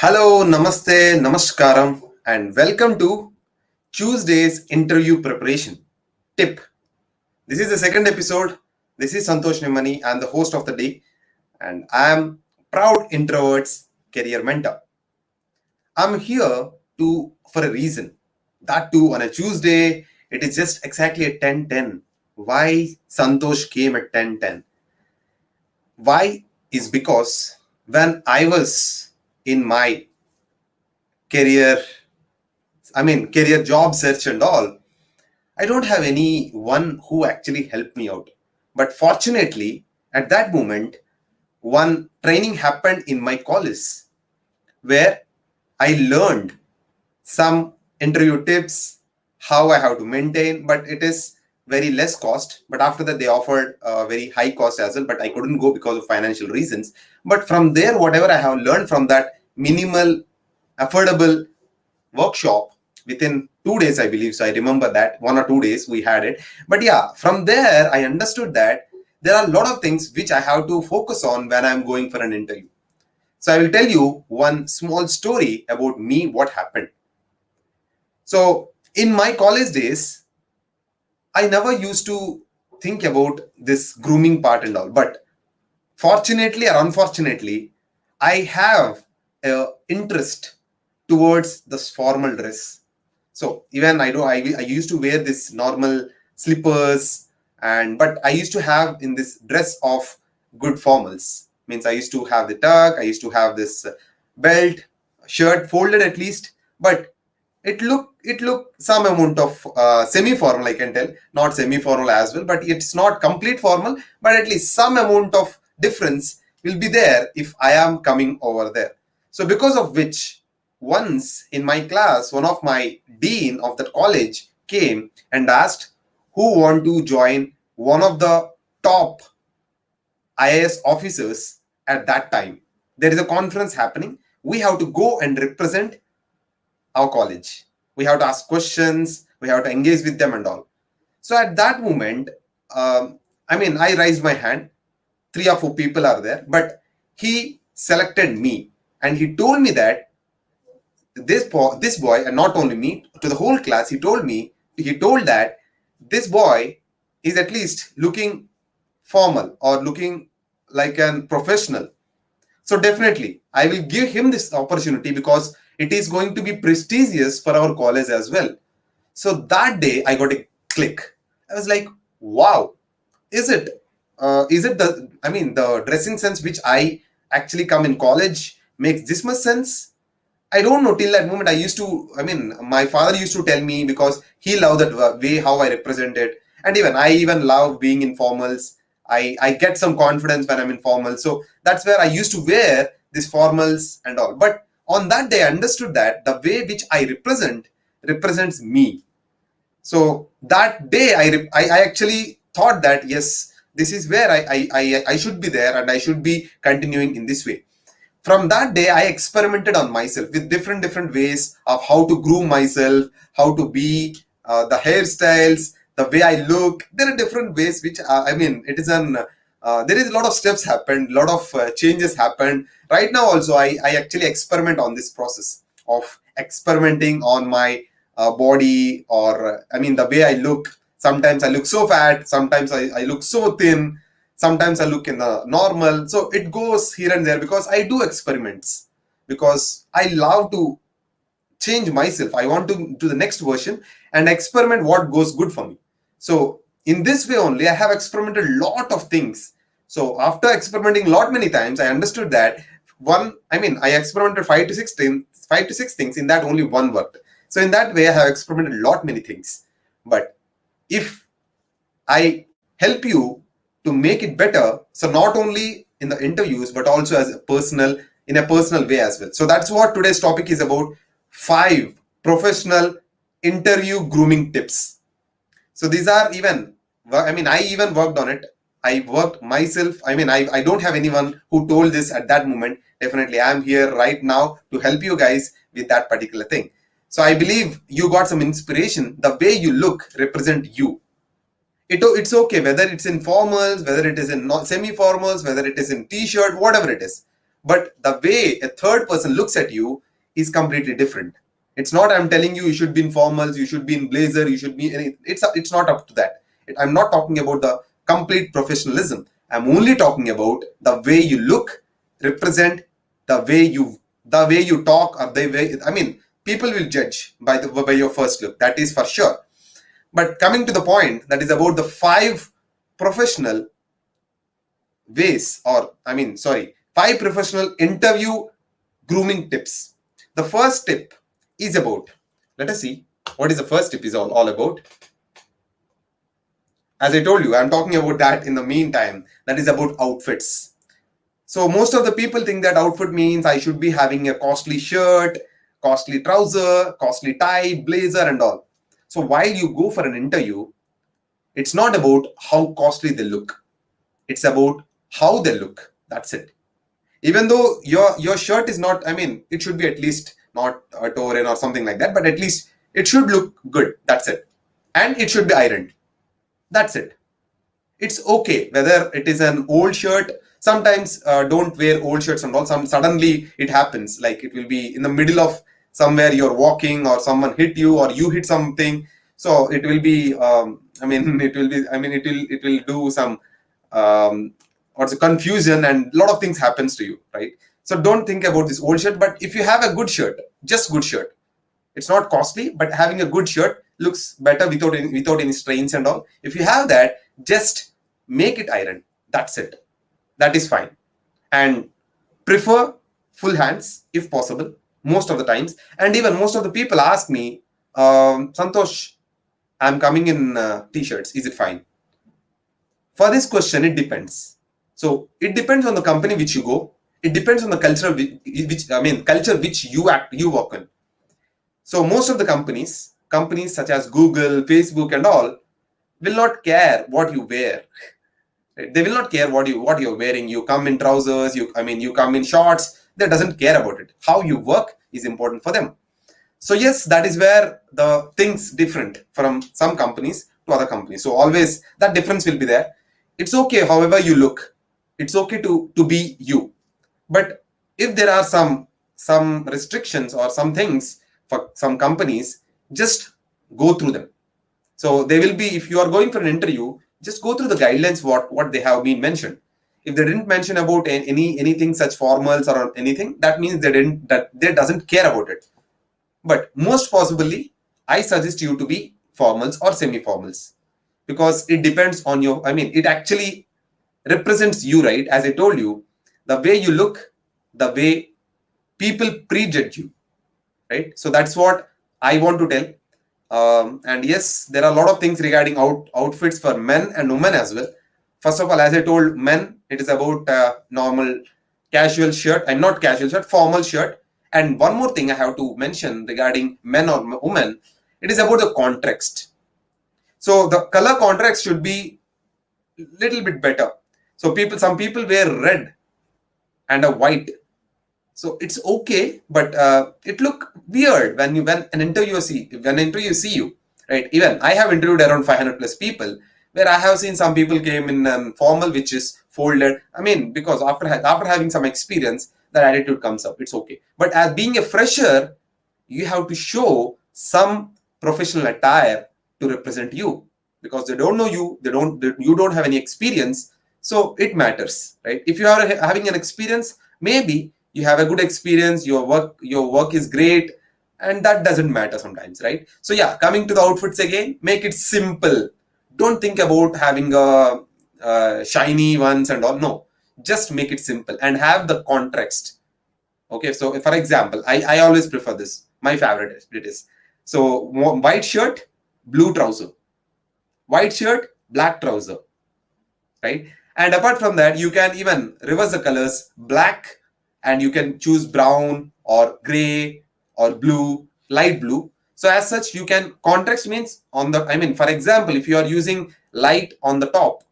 Hello, namaste, namaskaram, and welcome to Tuesday's interview preparation tip. This is the second episode. This is Santhosh Nimmani. I'm the host of the day, and I am proud Introverts Career mentor. I'm here to for a reason. That too on a Tuesday. It is just exactly at 10:10. Why Santhosh came at 10:10? Why is because when I was in my career career job search and all, I don't have anyone who actually helped me out. But fortunately, at that moment, one training happened in my college where I learned some interview tips, how I have to maintain, but it is very less cost. But after that, they offered a very high cost as well, but I couldn't go because of financial reasons. But from there, whatever I have learned from that minimal, affordable workshop within 2 days, I believe. So I remember that 1 or 2 days we had it. But yeah, from there, I understood that there are a lot of things which I have to focus on when I'm going for an interview. So I will tell you one small story about me, what happened. So in my college days, I never used to think about this grooming part and all. But fortunately or unfortunately, I have a interest towards this formal dress. So even I used to wear this normal slippers, and but I used to have in this dress of good formals. Means I used to have the tug, I used to have this belt, shirt folded at least, but it looked some amount of semi formal, I can tell, not semi formal as well, but it's not complete formal, but at least some amount of difference will be there if I am coming over there. So because of which, once in my class, one of my dean of the college came and asked who want to join one of the top IAS officers at that time. There is a conference happening. We have to go and represent our college. We have to ask questions, we have to engage with them and all. So at that moment, I raised my hand. 3 or 4 people are there, but he selected me and he told me that this boy, and not only me, to the whole class, he told that this boy is at least looking formal or looking like a professional. So definitely, I will give him this opportunity because it is going to be prestigious for our college as well. So that day, I got a click. I was like, wow, is it? Is it the dressing sense which I actually come in college makes this much sense? I don't know. Till that moment, my father used to tell me because he loved that way how I represent it, and even I even love being in formals. I get some confidence when I'm in formals, so that's where I used to wear these formals and all. But on that day, I understood that the way which I represents me. So that day, I actually thought that yes, this is where I should be there, and I should be continuing in this way. From that day, I experimented on myself with different ways of how to groom myself, how to be, the hairstyles, the way I look. There are different ways which it is an there is a lot of steps happened, a lot of changes happened. Right now also, I actually experiment on this process of experimenting on my body, or the way I look. Sometimes I look so fat, sometimes I look so thin, sometimes I look in the normal. So it goes here and there because I do experiments, because I love to change myself. I want to do the next version and experiment what goes good for me. So in this way only, I have experimented a lot of things. So after experimenting a lot many times, I understood that I experimented five to six things. In that, only one worked. So in that way, I have experimented a lot many things. But if I help you to make it better, so not only in the interviews but also as a personal in a personal way as well. So that's what today's topic is about: 5 professional interview grooming tips. So these are even I even worked on it. I worked myself. I don't have anyone who told this at that moment. Definitely I'm here right now to help you guys with that particular thing. So I believe you got some inspiration. The way you look represent you. It's okay whether it's in formals, whether it is in semi-formals, whether it is in t-shirt, whatever it is. but the way a third person looks at you is completely different. It's not I'm telling you should be in formals, you should be in blazer, you should be any. It's not up to that. I'm not talking about the complete professionalism. I'm only talking about the way you look, represent, the way you talk, or the way. I mean, people will judge by your first look. That is for sure. But coming to the point, that is about the 5 professional ways, or 5 professional interview grooming tips. The first tip is about, let us see what is the first tip is all about. As I told you, I'm talking about that in the meantime. That is about outfits. So most of the people think that outfit means I should be having a costly shirt, costly trouser, costly tie, blazer and all. So while you go for an interview, it's not about how costly they look. It's about how they look. That's it. Even though your shirt is not, it should be at least not a torn or something like that, but at least it should look good. That's it. And it should be ironed. That's it. It's okay whether it is an old shirt. Sometimes don't wear old shirts and all. Suddenly it happens, like it will be in the middle of somewhere you're walking, or someone hit you, or you hit something. So it will be it will do some what's a confusion, and a lot of things happens to you, right? So don't think about this old shirt. But if you have a good shirt, just good shirt, it's not costly, but having a good shirt looks better without any strains and all. If you have that, just make it iron. That's it. That is fine. And prefer full hands if possible, most of the times. And even most of the people ask me, Santhosh, I'm coming in t-shirts. Is it fine? For this question, it depends. So it depends on the company which you go. It depends on the culture culture which you work in. So most of the companies such as Google, Facebook and all will not care what you wear. They will not care what you're wearing. You come in trousers, you come in shorts. They doesn't care about it. How you work is important for them. So yes, that is where the things different from some companies to other companies. So always that difference will be there. It's okay however you look. It's okay to be you. But if there are some restrictions or some things for some companies, just go through them. So they will be, if you are going for an interview, just go through the guidelines, what they have been mentioned. If they didn't mention about anything such formals or anything, that means they doesn't care about it. But most possibly, I suggest you to be formals or semi-formals, because it depends on your, it actually represents you, right? As I told you, the way you look, the way people prejudge you, right? So that's what I want to tell. And yes, there are a lot of things regarding outfits for men and women as well. First of all, as I told, men, it is about normal casual shirt, and not casual shirt, formal shirt. And one more thing I have to mention regarding men or women, it is about the contrast. So the color contrast should be little bit better. So some people wear red and a white. So it's okay, but it look weird when an interviewer see you, right? Even I have interviewed around 500 plus people, where I have seen some people came in formal, which is folded. Because after having some experience, that attitude comes up. It's okay. But as being a fresher, you have to show some professional attire to represent you, because they don't know you. You don't have any experience. So it matters, right? If you are having an experience, maybe you have a good experience, your work is great, and that doesn't matter sometimes, right? So yeah, coming to the outfits again, make it simple. Don't think about having a shiny ones and all. No, just make it simple and have the contrast. Okay, so for example, I always prefer this. My favorite it is. So white shirt, blue trouser. White shirt, black trouser, right? And apart from that, you can even reverse the colors, black, and you can choose brown or gray or blue, light blue. So as such, you can contrast means on the, for example, if you are using light on the top,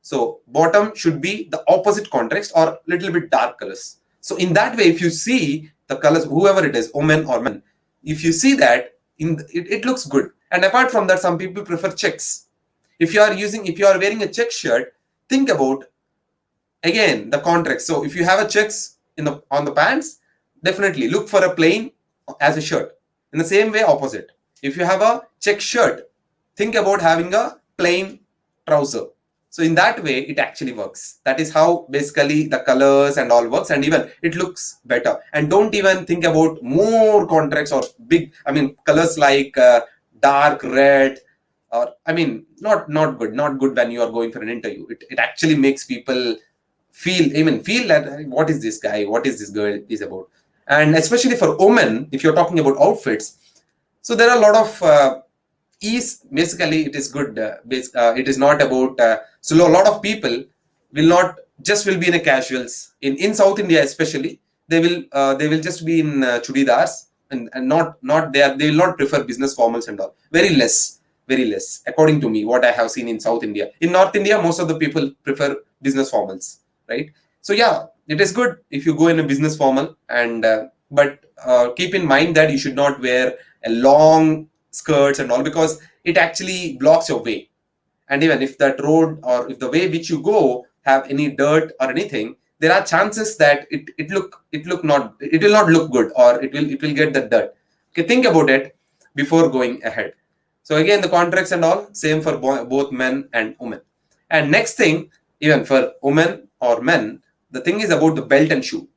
so bottom should be the opposite contrast or little bit dark colors. So in that way, if you see the colors, whoever it is, woman or man, if you see that, it looks good. And apart from that, some people prefer checks. If you are wearing a check shirt, think about again the contrast. So if you have a checks, on the pants, definitely look for a plain as a shirt. In the same way, opposite. If you have a check shirt, think about having a plain trouser. So in that way, it actually works. That is how basically the colors and all works, and even it looks better. And don't even think about more contracts or big, colors like dark red, or not good when you are going for an interview. It actually makes people feel that what is this guy, what is this girl is about. And especially for women, if you're talking about outfits, so there are a lot of ease. Basically, it is good. It is not about. So a lot of people will be in a casuals in South India, especially they will just be in chudidars, and not they will not prefer business formals and all. Very less, according to me, what I have seen in South India. In North India, most of the people prefer business formals, right? So yeah, it is good if you go in a business formal, and but keep in mind that you should not wear a long skirts and all, because it actually blocks your way. And even if that road or if the way which you go have any dirt or anything, there are chances that it will not look good, or it will get the dirt. Okay, think about it before going ahead. So again, the contracts and all same for both men and women. And next thing, even for women or men, the thing is about the belt and shoe.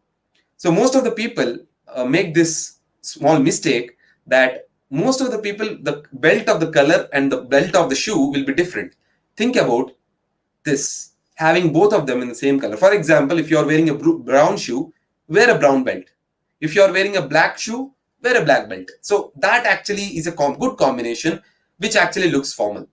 So most of the people make this small mistake, that most of the people, the belt of the color and the belt of the shoe will be different. Think about this, having both of them in the same color. For example, if you are wearing a brown shoe, wear a brown belt. If you are wearing a black shoe, wear a black belt. So that actually is a good combination, which actually looks formal.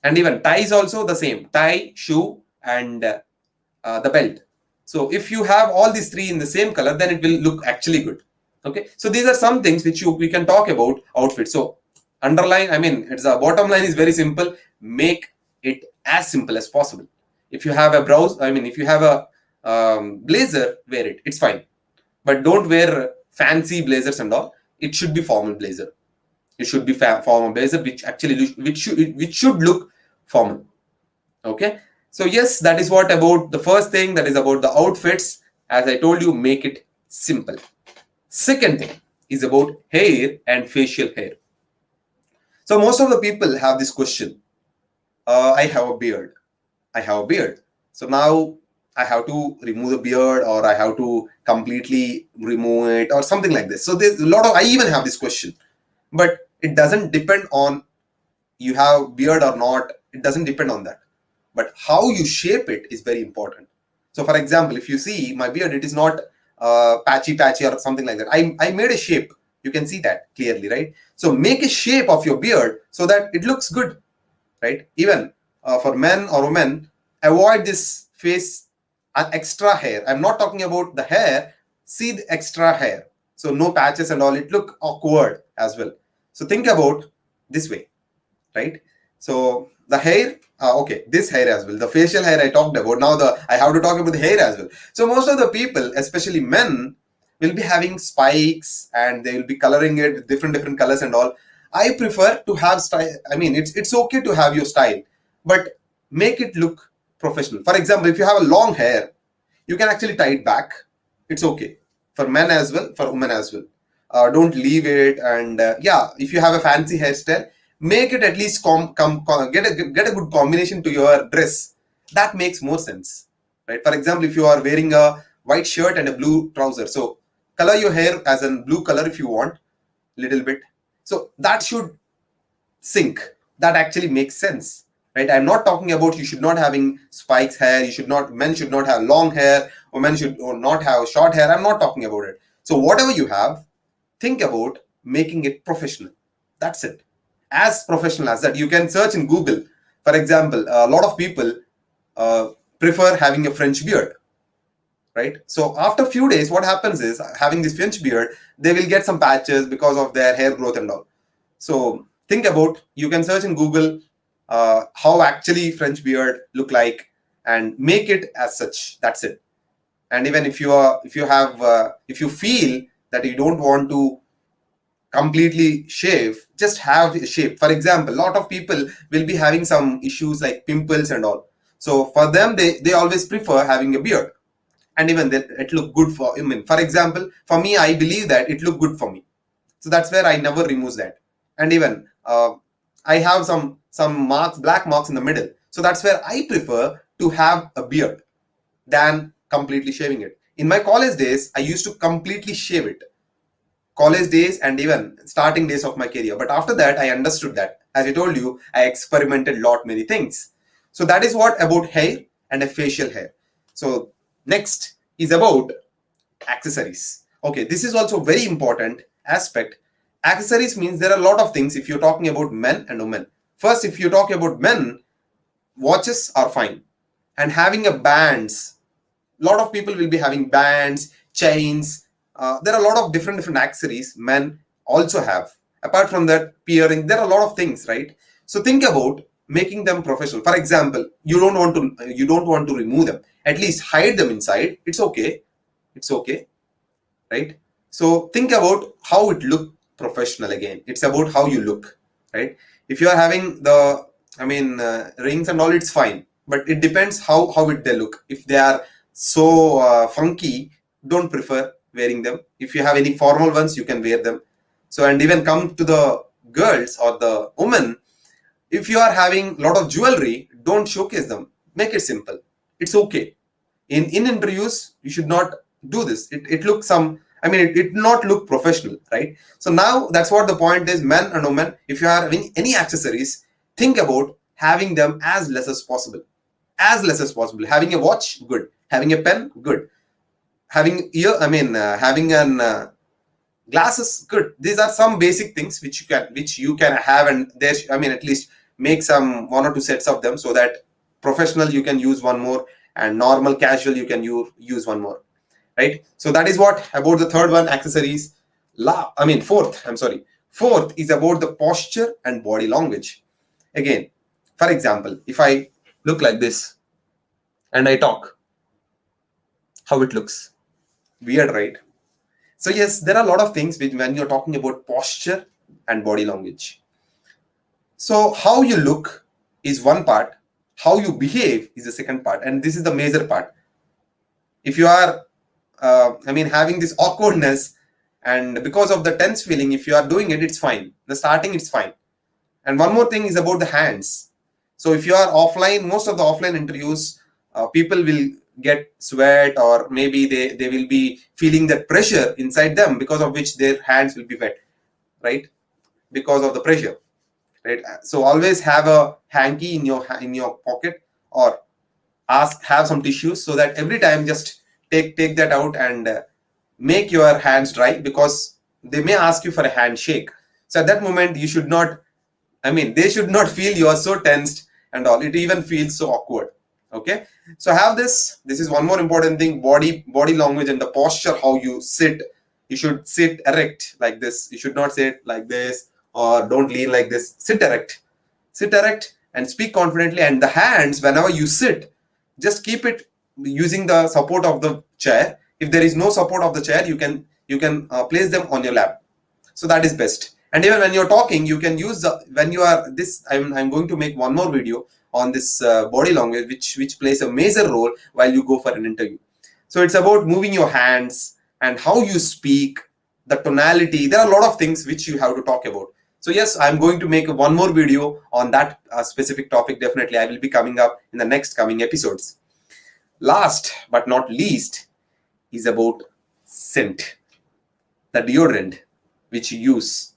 And even ties also the same, tie, shoe, and the belt. So if you have all these three in the same color, then it will look actually good. Okay, so these are some things which we can talk about outfit. So underline, it's a bottom line is very simple. Make it as simple as possible. If you have a if you have a blazer, wear it. It's fine, but don't wear fancy blazers and all. It should be formal blazer. It should be formal blazer, which should look formal. Okay. So yes, that is what about the first thing, that is about the outfits. As I told you, make it simple. Second thing is about hair and facial hair. So most of the people have this question. I have a beard. So now I have to remove the beard, or I have to completely remove it, or something like this. So there's a lot of, I even have this question, but it doesn't depend on you have beard or not. It doesn't depend on that. But how you shape it is very important. So for example, if you see my beard, it is not patchy or something like that. I made a shape. You can see that clearly, right? So make a shape of your beard so that it looks good, right? Even for men or women, avoid this face extra hair. I'm not talking about the hair. See the extra hair. So no patches and all. It look awkward as well. So think about this way, right? So the hair, okay, this hair as well. The facial hair I talked about. Now I have to talk about the hair as well. So most of the people, especially men, will be having spikes, and they will be coloring it with different colors and all. I prefer to have style. It's okay to have your style, but make it look professional. For example, if you have a long hair, you can actually tie it back. It's okay for men as well, for women as well. Don't leave it. And if you have a fancy hairstyle, make it at least get a good combination to your dress. That makes more sense, right? For example, if you are wearing a white shirt and a blue trouser, so color your hair as a blue color if you want, little bit. So that should sync. That actually makes sense, right? I'm not talking about you should not having spikes hair. Men should not have long hair, or men should not have short hair. I'm not talking about it. So whatever you have, think about making it professional. That's it. As professional as that. You can search in Google. For example, a lot of people prefer having a French beard, right? So after a few days, what happens is, having this French beard, they will get some patches because of their hair growth and all. So think about, you can search in Google how actually French beard look like, and make it as such. That's it. And even if you feel that you don't want to completely shave, just have a shape. For example, a lot of people will be having some issues like pimples and all. So for them, they always prefer having a beard. and even then it look good for, I mean, for example, for me, I believe that it look good for me. So that's where I never remove that. And even I have some marks, black marks in the middle. So that's where I prefer to have a beard than completely shaving it. In my college days, I used to completely shave it. College days and even starting days of my career. But after that, I understood that. As I told you, I experimented lot many things. So that is what about hair and a facial hair. So next is about accessories. Okay, this is also very important aspect. Accessories means there are a lot of things if you're talking about men and women. First, if you talk about men, watches are fine, and having a bands. A lot of people will be having bands, chains. There are a lot of different accessories men also have. Apart from that, peering, there are a lot of things, right? So think about making them professional. For example, you don't want to remove them. At least hide them inside. It's okay. It's okay, right? So think about how it look professional again. It's about how you look, right? If you are having the, I mean, rings and all, it's fine. But it depends how they look. If they are so funky, don't prefer wearing them. If you have any formal ones, you can wear them. So, and even come to the girls or the women, if you are having a lot of jewelry, don't showcase them. Make it simple. It's okay. In interviews, you should not do this. It looks some, I mean, it not look professional, right? So now that's what the point is. Men and women, if you are having any accessories, think about having them as less as possible. As less as possible. Having a watch, good. Having a pen, good. Having having an glasses, good. These are some basic things which you can have, and there, I mean, at least make some 1 or 2 sets of them, so that professional you can use one more, and normal casual you can use one more, right? So that is what about the third one, accessories. Fourth is about the posture and body language. Again, for example, if I look like this and I talk, how it looks weird, right? So yes, there are a lot of things when you're talking about posture and body language. So how you look is one part, how you behave is the second part, and this is the major part. If you are having this awkwardness, and because of the tense feeling, if you are doing it, it's fine. The starting, it's fine. And one more thing is about the hands. So if you are offline, most of the offline interviews, people will get sweat, or maybe they will be feeling that pressure inside them, because of which their hands will be wet, right? Because of the pressure, right? So always have a hanky in your pocket, or have some tissues, so that every time just take that out and make your hands dry, because they may ask you for a handshake. So at that moment, you should not, they should not feel you are so tensed and all. It even feels so awkward. Okay, so have this is one more important thing: body language and the posture, how you sit. You should sit erect like this. You should not sit like this, or don't lean like this. Sit erect and speak confidently. And the hands, whenever you sit, just keep it using the support of the chair. If there is no support of the chair, you can place them on your lap. So that is best. And even when you're talking, you can use when you are this. I'm going to make one more video on this body language, which plays a major role while you go for an interview. So it's about moving your hands and how you speak, the tonality. There are a lot of things which you have to talk about. So yes, I'm going to make one more video on that specific topic. Definitely, I will be coming up in the next coming episodes. Last but not least is about scent. The deodorant which you use,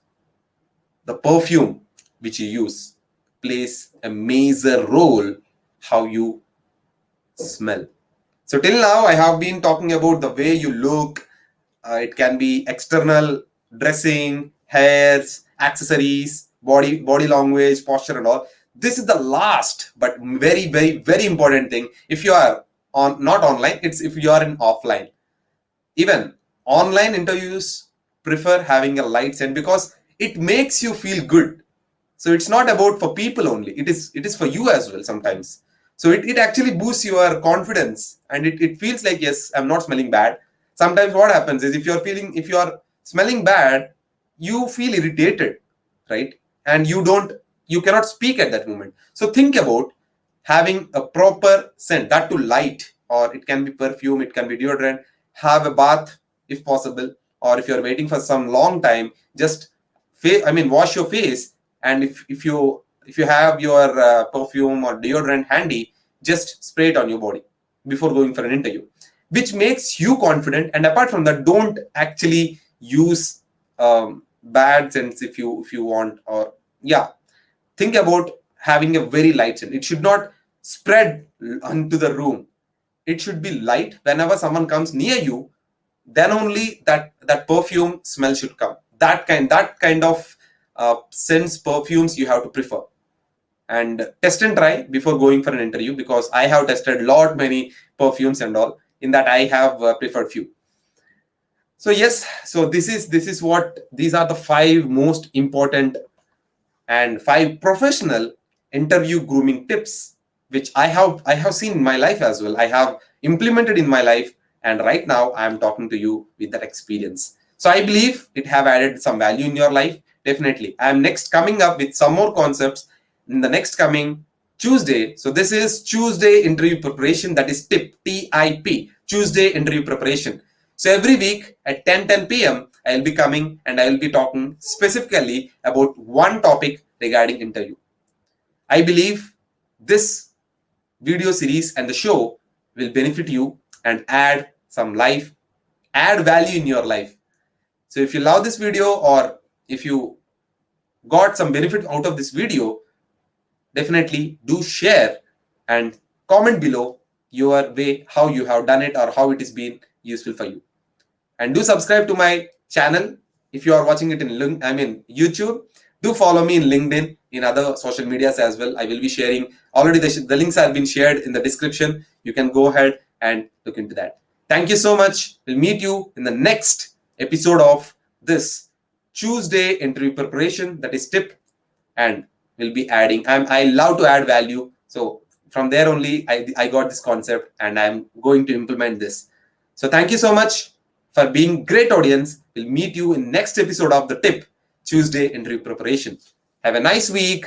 the perfume which you use, plays a major role how you smell. So till now, I have been talking about the way you look. It can be external dressing, hairs, accessories, body language, posture, and all. This is the last but very, very, very important thing. If you are not online, it's if you are in offline. Even online interviews prefer having a light scent, because it makes you feel good. So it's not about for people only. It is for you as well sometimes. So it actually boosts your confidence, and it feels like, yes, I'm not smelling bad. Sometimes what happens is, if you are smelling bad, you feel irritated, right? And you cannot speak at that moment. So think about having a proper scent, that to light. or it can be perfume, it can be deodorant. Have a bath if possible, or if you're waiting for some long time, just wash your face. And if you have your perfume or deodorant handy, just spray it on your body before going for an interview, which makes you confident. And apart from that, don't actually use bad scents if you want, or yeah, think about having a very light scent. It should not spread onto the room. It should be light. Whenever someone comes near you, then only that perfume smell should come. That kind of scents, perfumes you have to prefer. And test and try before going for an interview, because I have tested lot many perfumes and all. In that, I have preferred few. So yes, so this is what these are the 5 most important and 5 professional interview grooming tips, which I have seen in my life as well. I have implemented in my life, and right now I am talking to you with that experience. So I believe it have added some value in your life. Definitely, I am next coming up with some more concepts in the next coming Tuesday. So this is Tuesday interview preparation. That is TIP, Tuesday interview preparation. So every week at 10 p.m. I will be coming and I will be talking specifically about one topic regarding interview. I believe this video series and the show will benefit you and add value in your life. So if you love this video, or if you got some benefit out of this video, definitely do share and comment below your way, how you have done it or how it has been useful for you. And do subscribe to my channel if you are watching it in YouTube. Do follow me in LinkedIn, in other social medias as well. I will be sharing, already the links have been shared in the description. You can go ahead and look into that. Thank you so much. We'll meet you in the next episode of this Tuesday interview preparation, that is tip. And we'll be adding, I love to add value. So from there only I got this concept, and I'm going to implement this. So thank you so much for being great audience. We'll meet you in next episode of the tip, Tuesday interview preparation. Have a nice week.